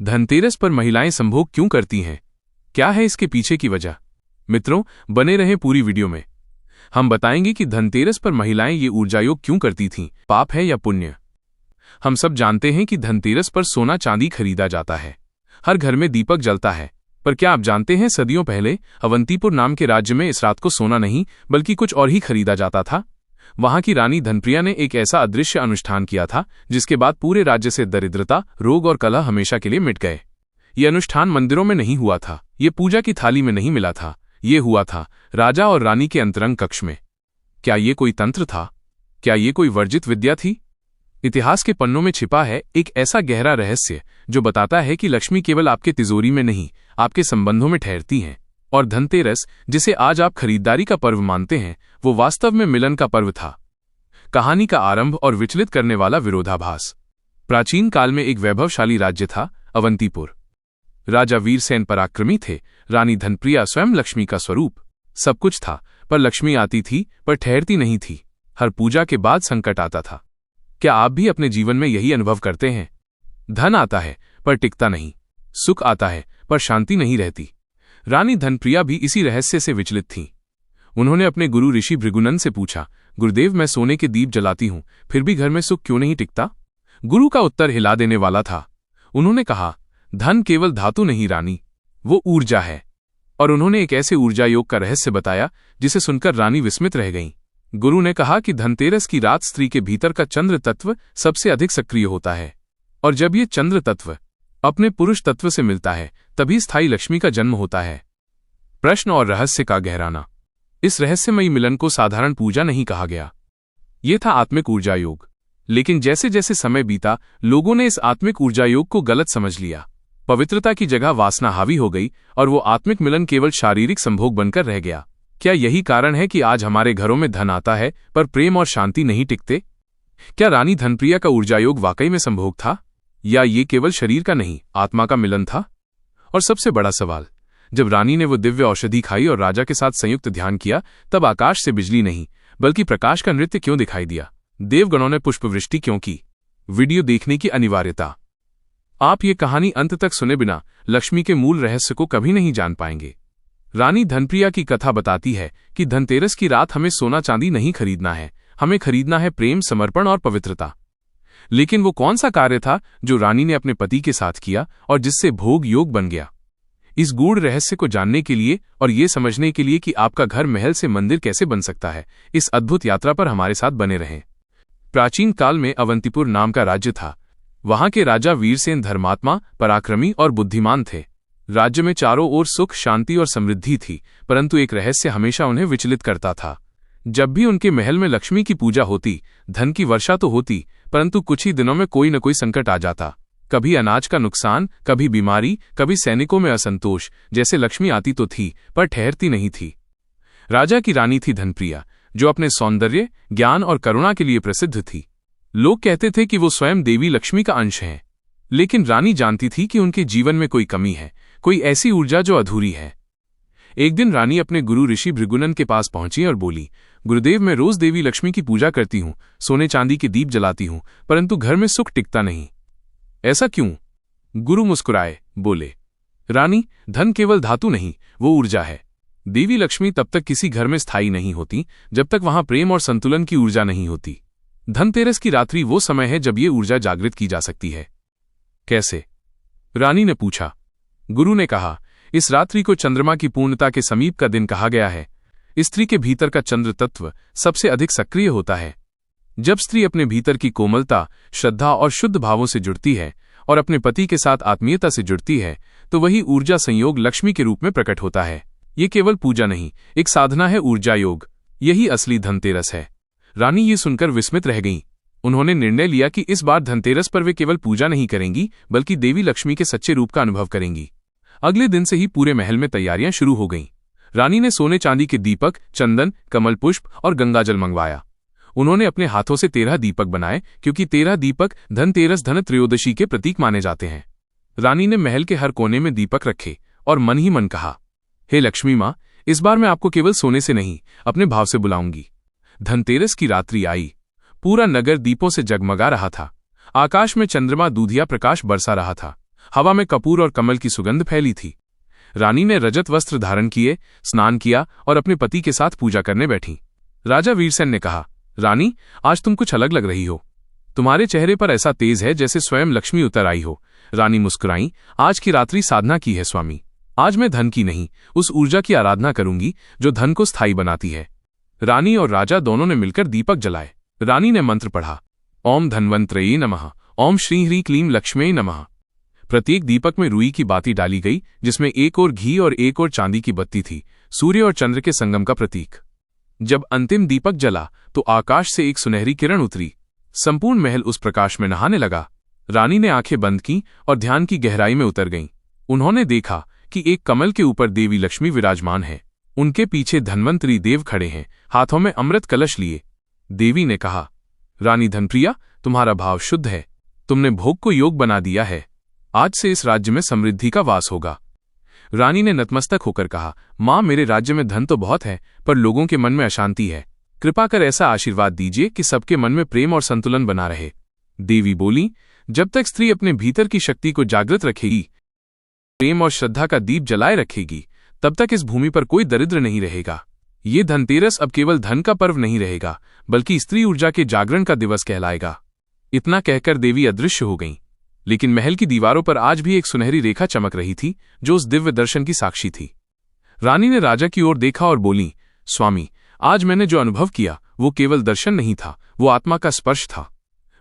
धनतेरस पर महिलाएं संभोग क्यों करती हैं? क्या है इसके पीछे की वजह? मित्रों, बने रहें पूरी वीडियो में। हम बताएंगे कि धनतेरस पर महिलाएं ये ऊर्जायोग क्यों करती थीं, पाप है या पुण्य। हम सब जानते हैं कि धनतेरस पर सोना चांदी खरीदा जाता है, हर घर में दीपक जलता है। पर क्या आप जानते हैं, सदियों पहले अवंतीपुर नाम के राज्य में इस रात को सोना नहीं बल्कि कुछ और ही खरीदा जाता था। वहां की रानी धनप्रिया ने एक ऐसा अदृश्य अनुष्ठान किया था जिसके बाद पूरे राज्य से दरिद्रता, रोग और कलह हमेशा के लिए मिट गए। ये अनुष्ठान मंदिरों में नहीं हुआ था, ये पूजा की थाली में नहीं मिला था, ये हुआ था राजा और रानी के अंतरंग कक्ष में। क्या ये कोई तंत्र था? क्या ये कोई वर्जित विद्या थी? इतिहास के पन्नों में छिपा है एक ऐसा गहरा रहस्य जो बताता है कि लक्ष्मी केवल आपके तिजोरी में नहीं, आपके संबंधों में ठहरती हैं। और धनतेरस, जिसे आज आप खरीदारी का पर्व मानते हैं, वो वास्तव में मिलन का पर्व था। कहानी का आरंभ और विचलित करने वाला विरोधाभास। प्राचीन काल में एक वैभवशाली राज्य था, अवंतीपुर। राजा वीरसेन पराक्रमी थे, रानी धनप्रिया स्वयं लक्ष्मी का स्वरूप। सब कुछ था, पर लक्ष्मी आती थी पर ठहरती नहीं थी। हर पूजा के बाद संकट आता था। क्या आप भी अपने जीवन में यही अनुभव करते हैं? धन आता है पर टिकता नहीं, सुख आता है पर शांति नहीं रहती। रानी धनप्रिया भी इसी रहस्य से विचलित थीं। उन्होंने अपने गुरु ऋषि भृगुनंद से पूछा, गुरुदेव, मैं सोने के दीप जलाती हूं, फिर भी घर में सुख क्यों नहीं टिकता? गुरु का उत्तर हिला देने वाला था। उन्होंने कहा, धन केवल धातु नहीं रानी, वो ऊर्जा है। और उन्होंने एक ऐसे ऊर्जा योग का रहस्य बताया जिसे सुनकर रानी विस्मित रह गईं। गुरु ने कहा कि धनतेरस की रात स्त्री के भीतर का चंद्र तत्व सबसे अधिक सक्रिय होता है, और जब ये चंद्र तत्व अपने पुरुष तत्व से मिलता है तभी स्थायी लक्ष्मी का जन्म होता है। प्रश्न और रहस्य का गहराना। इस रहस्यमयी मिलन को साधारण पूजा नहीं कहा गया, ये था आत्मिक ऊर्जा योग। लेकिन जैसे जैसे समय बीता, लोगों ने इस आत्मिक ऊर्जा योग को गलत समझ लिया। पवित्रता की जगह वासना हावी हो गई और वो आत्मिक मिलन केवल शारीरिक संभोग बनकर रह गया। क्या यही कारण है कि आज हमारे घरों में धन आता है पर प्रेम और शांति नहीं टिकते? क्या रानी धनप्रिया का ऊर्जायोग वाकई में संभोग था, या ये केवल शरीर का नहीं, आत्मा का मिलन था? और सबसे बड़ा सवाल, जब रानी ने वो दिव्य औषधि खाई और राजा के साथ संयुक्त ध्यान किया, तब आकाश से बिजली नहीं बल्कि प्रकाश का नृत्य क्यों दिखाई दिया? देवगणों ने पुष्पवृष्टि क्यों की? वीडियो देखने की अनिवार्यता। आप ये कहानी अंत तक सुने बिना लक्ष्मी के मूल रहस्य को कभी नहीं जान पाएंगे। रानी धनप्रिया की कथा बताती है कि धनतेरस की रात हमें सोना चांदी नहीं खरीदना है, हमें खरीदना है प्रेम, समर्पण और पवित्रता। लेकिन वो कौन सा कार्य था जो रानी ने अपने पति के साथ किया और जिससे भोग योग बन गया? इस गूढ़ रहस्य को जानने के लिए और ये समझने के लिए कि आपका घर महल से मंदिर कैसे बन सकता है, इस अद्भुत यात्रा पर हमारे साथ बने रहें। प्राचीन काल में अवंतीपुर नाम का राज्य था। वहां के राजा वीरसेन धर्मात्मा, पराक्रमी और बुद्धिमान थे। राज्य में चारों ओर सुख, शांति और समृद्धि थी, परंतु एक रहस्य हमेशा उन्हें विचलित करता था। जब भी उनके महल में लक्ष्मी की पूजा होती, धन की वर्षा तो होती, परंतु कुछ ही दिनों में कोई न कोई संकट आ जाता। कभी अनाज का नुकसान, कभी बीमारी, कभी सैनिकों में असंतोष। जैसे लक्ष्मी आती तो थी पर ठहरती नहीं थी। राजा की रानी थी धनप्रिया, जो अपने सौंदर्य, ज्ञान और करुणा के लिए प्रसिद्ध थी। लोग कहते थे कि वो स्वयं देवी लक्ष्मी का अंश हैं, लेकिन रानी जानती थी कि उनके जीवन में कोई कमी है, कोई ऐसी ऊर्जा जो अधूरी है। एक दिन रानी अपने गुरु ऋषि भृगुनंद के पास पहुंची और बोली, गुरुदेव, मैं रोज देवी लक्ष्मी की पूजा करती हूँ, सोने चांदी के दीप जलाती हूँ, परंतु घर में सुख टिकता नहीं। ऐसा क्यों? गुरु मुस्कुराए, बोले, रानी, धन केवल धातु नहीं, वो ऊर्जा है। देवी लक्ष्मी तब तक किसी घर में स्थायी नहीं होती जब तक वहां प्रेम और संतुलन की ऊर्जा नहीं होती। धनतेरस की रात्रि वो समय है जब ये ऊर्जा जागृत की जा सकती है। कैसे? रानी ने पूछा। गुरु ने कहा, इस रात्रि को चंद्रमा की पूर्णता के समीप का दिन कहा गया है। स्त्री के भीतर का चंद्र तत्व सबसे अधिक सक्रिय होता है। जब स्त्री अपने भीतर की कोमलता, श्रद्धा और शुद्ध भावों से जुड़ती है और अपने पति के साथ आत्मीयता से जुड़ती है, तो वही ऊर्जा संयोग लक्ष्मी के रूप में प्रकट होता है। ये केवल पूजा नहीं, एक साधना है, ऊर्जा योग। यही असली धनतेरस है। रानी ये सुनकर विस्मित रह गईं। उन्होंने निर्णय लिया कि इस बार धनतेरस पर वे केवल पूजा नहीं करेंगी बल्कि देवी लक्ष्मी के सच्चे रूप का अनुभव करेंगी। अगले दिन से ही पूरे महल में तैयारियां शुरू हो गईं। रानी ने सोने चांदी के दीपक, चंदन, कमल पुष्प और गंगाजल मंगवाया। उन्होंने अपने हाथों से 13 दीपक बनाए, क्योंकि 13 दीपक धनतेरस, धन त्रयोदशी के प्रतीक माने जाते हैं। रानी ने महल के हर कोने में दीपक रखे और मन ही मन कहा, हे लक्ष्मी माँ, इस बार मैं आपको केवल सोने से नहीं, अपने भाव से बुलाऊंगी। धनतेरस की रात्रि आई। पूरा नगर दीपों से जगमगा रहा था। आकाश में चंद्रमा दूधिया प्रकाश बरसा रहा था। हवा में कपूर और कमल की सुगंध फैली थी। रानी ने रजत वस्त्र धारण किए, स्नान किया और अपने पति के साथ पूजा करने बैठी। राजा वीरसेन ने कहा, रानी, आज तुम कुछ अलग लग रही हो। तुम्हारे चेहरे पर ऐसा तेज है जैसे स्वयं लक्ष्मी उतर आई हो। रानी मुस्कुराई, आज की रात्रि साधना की है स्वामी। आज मैं धन की नहीं, उस ऊर्जा की आराधना करूंगी जो धन को स्थायी बनाती है। रानी और राजा दोनों ने मिलकर दीपक जलाए। रानी ने मंत्र पढ़ा, ओम धन्वंतरये नमः, ओम श्री ह्री क्लीम लक्ष्मी नमः। प्रत्येक दीपक में रुई की बाती डाली गई, जिसमें एक और घी और एक और चांदी की बत्ती थी, सूर्य और चंद्र के संगम का प्रतीक। जब अंतिम दीपक जला तो आकाश से एक सुनहरी किरण उतरी। संपूर्ण महल उस प्रकाश में नहाने लगा। रानी ने आंखें बंद की और ध्यान की गहराई में उतर गईं। उन्होंने देखा कि एक कमल के ऊपर देवी लक्ष्मी विराजमान है। उनके पीछे धन्वंतरी देव खड़े हैं, हाथों में अमृत कलश लिए। देवी ने कहा, रानी धनप्रिया, तुम्हारा भाव शुद्ध है। तुमने भोग को योग बना दिया है। आज से इस राज्य में समृद्धि का वास होगा। रानी ने नतमस्तक होकर कहा, मां, मेरे राज्य में धन तो बहुत है, पर लोगों के मन में अशांति है। कृपा कर ऐसा आशीर्वाद दीजिए कि सबके मन में प्रेम और संतुलन बना रहे। देवी बोली, जब तक स्त्री अपने भीतर की शक्ति को जागृत रखेगी, प्रेम और श्रद्धा का दीप जलाए रखेगी, तब तक इस भूमि पर कोई दरिद्र नहीं रहेगा। ये धनतेरस अब केवल धन का पर्व नहीं रहेगा, बल्कि स्त्री ऊर्जा के जागरण का दिवस कहलाएगा। इतना कहकर देवी अदृश्य हो गईं, लेकिन महल की दीवारों पर आज भी एक सुनहरी रेखा चमक रही थी, जो उस दिव्य दर्शन की साक्षी थी। रानी ने राजा की ओर देखा और बोली, स्वामी, आज मैंने जो अनुभव किया वो केवल दर्शन नहीं था, वो आत्मा का स्पर्श था।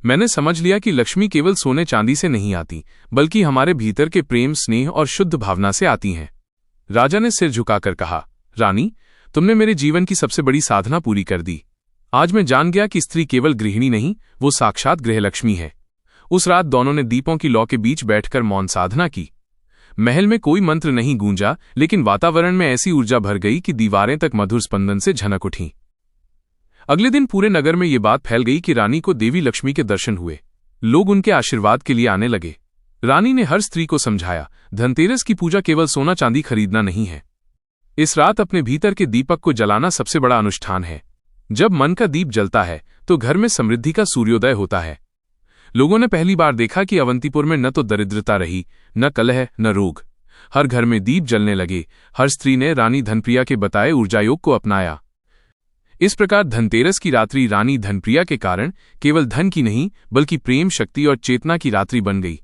मैंने समझ लिया कि लक्ष्मी केवल सोने चांदी से नहीं आती, बल्कि हमारे भीतर के प्रेम, स्नेह और शुद्ध भावना से आती हैं। राजा ने सिर झुकाकर कहा, रानी, तुमने मेरे जीवन की सबसे बड़ी साधना पूरी कर दी। आज मैं जान गया कि स्त्री केवल गृहिणी नहीं, वो साक्षात गृहलक्ष्मी है। उस रात दोनों ने दीपों की लौ के बीच बैठकर मौन साधना की। महल में कोई मंत्र नहीं गूंजा, लेकिन वातावरण में ऐसी ऊर्जा भर गई कि दीवारें तक मधुर स्पंदन से झनक उठीं। अगले दिन पूरे नगर में ये बात फैल गई कि रानी को देवी लक्ष्मी के दर्शन हुए। लोग उनके आशीर्वाद के लिए आने लगे। रानी ने हर स्त्री को समझाया, धनतेरस की पूजा केवल सोना चांदी खरीदना नहीं है। इस रात अपने भीतर के दीपक को जलाना सबसे बड़ा अनुष्ठान है। जब मन का दीप जलता है तो घर में समृद्धि का सूर्योदय होता है। लोगों ने पहली बार देखा कि अवंतीपुर में न तो दरिद्रता रही, न कलह, न रोग। हर घर में दीप जलने लगे। हर स्त्री ने रानी धनप्रिया के बताए ऊर्जायोग को अपनाया। इस प्रकार धनतेरस की रात्रि रानी धनप्रिया के कारण केवल धन की नहीं, बल्कि प्रेम, शक्ति और चेतना की रात्रि बन गई।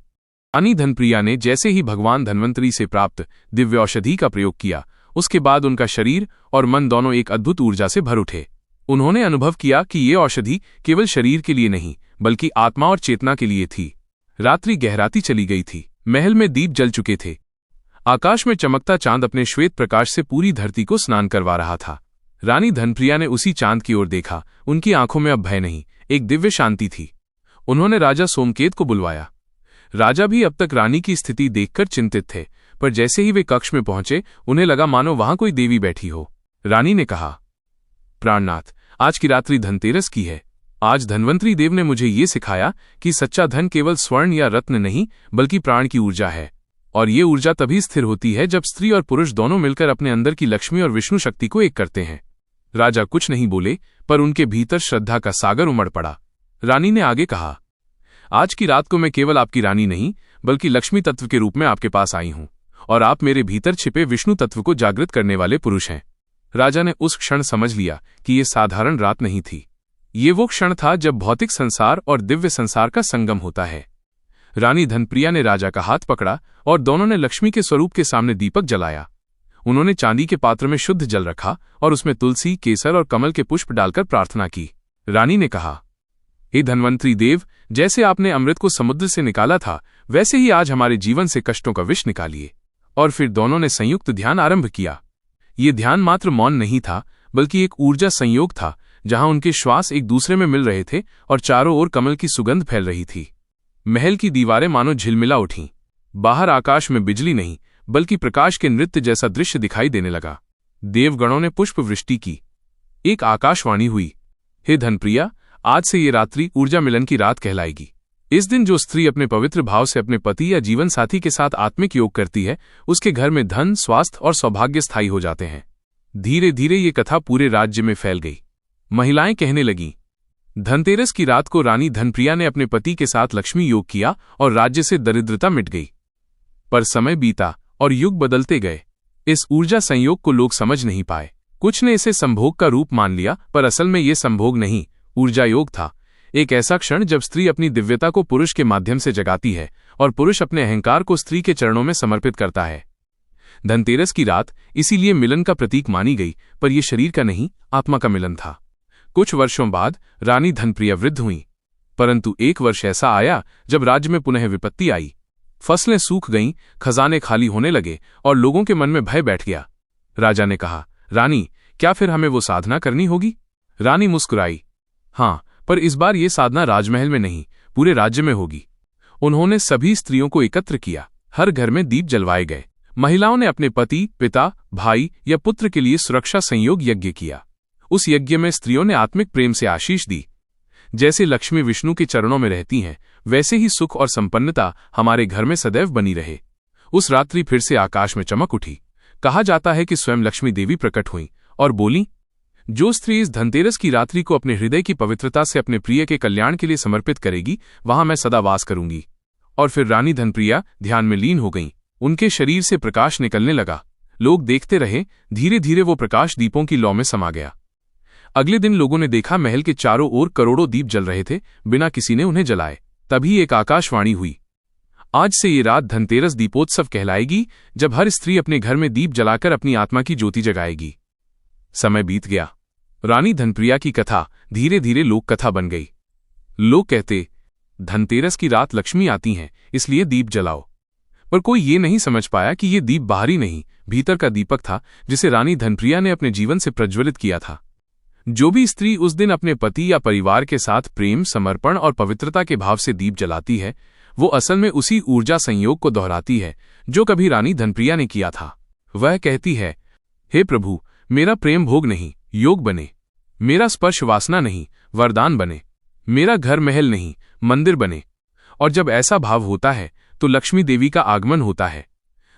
रानी धनप्रिया ने जैसे ही भगवान धन्वंतरी से प्राप्त दिव्य औषधि का प्रयोग किया, उसके बाद उनका शरीर और मन दोनों एक अद्भुत ऊर्जा से भर उठे। उन्होंने अनुभव किया कि ये औषधि केवल शरीर के लिए नहीं, बल्कि आत्मा और चेतना के लिए थी। रात्रि गहराती चली गई थी। महल में दीप जल चुके थे। आकाश में चमकता चांद अपने श्वेत प्रकाश से पूरी धरती को स्नान करवा रहा था। रानी धनप्रिया ने उसी चांद की ओर देखा। उनकी आंखों में अब भय नहीं, एक दिव्य शांति थी। उन्होंने राजा सोमकेत को बुलवाया। राजा भी अब तक रानी की स्थिति देखकर चिंतित थे, पर जैसे ही वे कक्ष में पहुंचे, उन्हें लगा मानो वहां कोई देवी बैठी हो। रानी ने कहा, प्राणनाथ, आज की रात्रि धनतेरस की है। आज धन्वंतरी देव ने मुझे ये सिखाया कि सच्चा धन केवल स्वर्ण या रत्न नहीं, बल्कि प्राण की ऊर्जा है। और ये ऊर्जा तभी स्थिर होती है जब स्त्री और पुरुष दोनों मिलकर अपने अंदर की लक्ष्मी और विष्णु शक्ति को एक करते हैं। राजा कुछ नहीं बोले, पर उनके भीतर श्रद्धा का सागर उमड़ पड़ा। रानी ने आगे कहा, आज की रात को मैं केवल आपकी रानी नहीं, बल्कि लक्ष्मी तत्व के रूप में आपके पास आई हूं, और आप मेरे भीतर छिपे विष्णु तत्व को जागृत करने वाले पुरुष हैं। राजा ने उस क्षण समझ लिया कि ये साधारण रात नहीं थी। ये वो क्षण था जब भौतिक संसार और दिव्य संसार का संगम होता है। रानी धनप्रिया ने राजा का हाथ पकड़ा और दोनों ने लक्ष्मी के स्वरूप के सामने दीपक जलाया। उन्होंने चांदी के पात्र में शुद्ध जल रखा और उसमें तुलसी, केसर और कमल के पुष्प डालकर प्रार्थना की। रानी ने कहा, हे धन्वंतरी देव, जैसे आपने अमृत को समुद्र से निकाला था, वैसे ही आज हमारे जीवन से कष्टों का विष निकालिए। और फिर दोनों ने संयुक्त ध्यान आरंभ किया। ये ध्यान मात्र मौन नहीं था, बल्कि एक ऊर्जा संयोग था, जहां उनके श्वास एक दूसरे में मिल रहे थे और चारों ओर कमल की सुगंध फैल रही थी। महल की दीवारें मानो झिलमिला उठीं। बाहर आकाश में बिजली नहीं, बल्कि प्रकाश के नृत्य जैसा दृश्य दिखाई देने लगा। देवगणों ने पुष्प वृष्टि की। एक आकाशवाणी हुई, हे धनप्रिया, आज से ये रात्रि ऊर्जा मिलन की रात कहलाएगी। इस दिन जो स्त्री अपने पवित्र भाव से अपने पति या जीवन साथी के साथ आत्मिक योग करती है, उसके घर में धन, स्वास्थ्य और सौभाग्य स्थायी हो जाते हैं। धीरे धीरे ये कथा पूरे राज्य में फैल गई। महिलाएं कहने लगीं, धनतेरस की रात को रानी धनप्रिया ने अपने पति के साथ लक्ष्मी योग किया और राज्य से दरिद्रता मिट गई। पर समय बीता और युग बदलते गए। इस ऊर्जा संयोग को लोग समझ नहीं पाए। कुछ ने इसे संभोग का रूप मान लिया, पर असल में ये संभोग नहीं, ऊर्जा योग था। एक ऐसा क्षण जब स्त्री अपनी दिव्यता को पुरुष के माध्यम से जगाती है और पुरुष अपने अहंकार को स्त्री के चरणों में समर्पित करता है। धनतेरस की रात इसीलिए मिलन का प्रतीक मानी गई, पर यह शरीर का नहीं, आत्मा का मिलन था। कुछ वर्षों बाद रानी धनप्रिया वृद्ध हुई, परंतु एक वर्ष ऐसा आया जब राज्य में पुनः विपत्ति आई। फसलें सूख गईं, खजाने खाली होने लगे और लोगों के मन में भय बैठ गया। राजा ने कहा, रानी, क्या फिर हमें वो साधना करनी होगी? रानी मुस्कुराई, हाँ, पर इस बार ये साधना राजमहल में नहीं, पूरे राज्य में होगी। उन्होंने सभी स्त्रियों को एकत्र किया। हर घर में दीप जलवाए गए। महिलाओं ने अपने पति, पिता, भाई या पुत्र के लिए सुरक्षा संयोग यज्ञ किया। उस यज्ञ में स्त्रियों ने आत्मिक प्रेम से आशीष दी। जैसे लक्ष्मी विष्णु के चरणों में रहती हैं, वैसे ही सुख और संपन्नता हमारे घर में सदैव बनी रहे। उस रात्रि फिर से आकाश में चमक उठी। कहा जाता है कि स्वयं लक्ष्मी देवी प्रकट हुई और बोली, जो स्त्री इस धनतेरस की रात्रि को अपने हृदय की पवित्रता से अपने प्रिय के कल्याण के लिए समर्पित करेगी, वहां मैं सदा वास करूंगी। और फिर रानी धनप्रिया ध्यान में लीन हो गईं। उनके शरीर से प्रकाश निकलने लगा। लोग देखते रहे, धीरे धीरे वो प्रकाश दीपों की लौ में समा गया। अगले दिन लोगों ने देखा महल के चारों ओर करोड़ों दीप जल रहे थे, बिना किसी ने उन्हें जलाए। तभी एक आकाशवाणी हुई, आज से ये रात धनतेरस दीपोत्सव कहलाएगी, जब हर स्त्री अपने घर में दीप जलाकर अपनी आत्मा की ज्योति जगाएगी। समय बीत गया। रानी धनप्रिया की कथा धीरे धीरे लोक कथा बन गई। लोग कहते, धनतेरस की रात लक्ष्मी आती हैं, इसलिए दीप जलाओ। पर कोई ये नहीं समझ पाया कि ये दीप बाहरी नहीं, भीतर का दीपक था, जिसे रानी धनप्रिया ने अपने जीवन से प्रज्वलित किया था। जो भी स्त्री उस दिन अपने पति या परिवार के साथ प्रेम, समर्पण और पवित्रता के भाव से दीप जलाती है, वो असल में उसी ऊर्जा संयोग को दोहराती है जो कभी रानी धनप्रिया ने किया था। वह कहती है, हे प्रभु, मेरा प्रेम भोग नहीं, योग बने। मेरा स्पर्श वासना नहीं, वरदान बने। मेरा घर महल नहीं, मंदिर बने। और जब ऐसा भाव होता है तो लक्ष्मी देवी का आगमन होता है।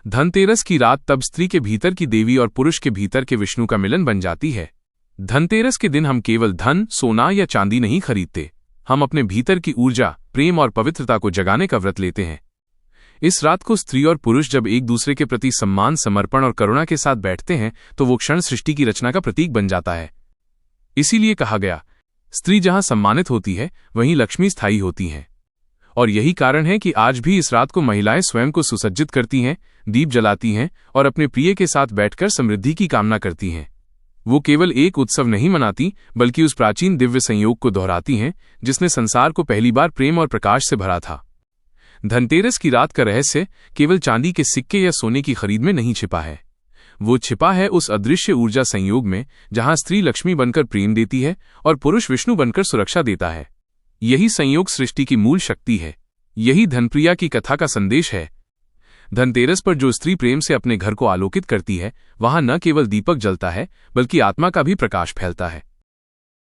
धनतेरस की रात तब स्त्री के भीतर की देवी और पुरुष के भीतर के विष्णु का मिलन बन जाती है। धनतेरस के दिन हम केवल धन, सोना या चांदी नहीं खरीदते, हम अपने भीतर की ऊर्जा, प्रेम और पवित्रता को जगाने का व्रत लेते हैं। इस रात को स्त्री और पुरुष जब एक दूसरे के प्रति सम्मान, समर्पण और करुणा के साथ बैठते हैं तो वो क्षण सृष्टि की रचना का प्रतीक बन जाता है। इसीलिए कहा गया, स्त्री जहां सम्मानित होती है वहीं लक्ष्मी स्थायी होती हैं। और यही कारण है कि आज भी इस रात को महिलाएं स्वयं को सुसज्जित करती हैं, दीप जलाती हैं और अपने प्रिय के साथ बैठकर समृद्धि की कामना करती हैं। वो केवल एक उत्सव नहीं मनाती, बल्कि उस प्राचीन दिव्य संयोग को दोहराती हैं जिसने संसार को पहली बार प्रेम और प्रकाश से भरा था। धनतेरस की रात का रहस्य केवल चांदी के सिक्के या सोने की खरीद में नहीं छिपा है। वो छिपा है उस अदृश्य ऊर्जा संयोग में जहां स्त्री लक्ष्मी बनकर प्रेम देती है और पुरुष विष्णु बनकर सुरक्षा देता है। यही संयोग सृष्टि की मूल शक्ति है। यही धनप्रिया की कथा का संदेश है। धनतेरस पर जो स्त्री प्रेम से अपने घर को आलोकित करती है, वहां न केवल दीपक जलता है, बल्कि आत्मा का भी प्रकाश फैलता है।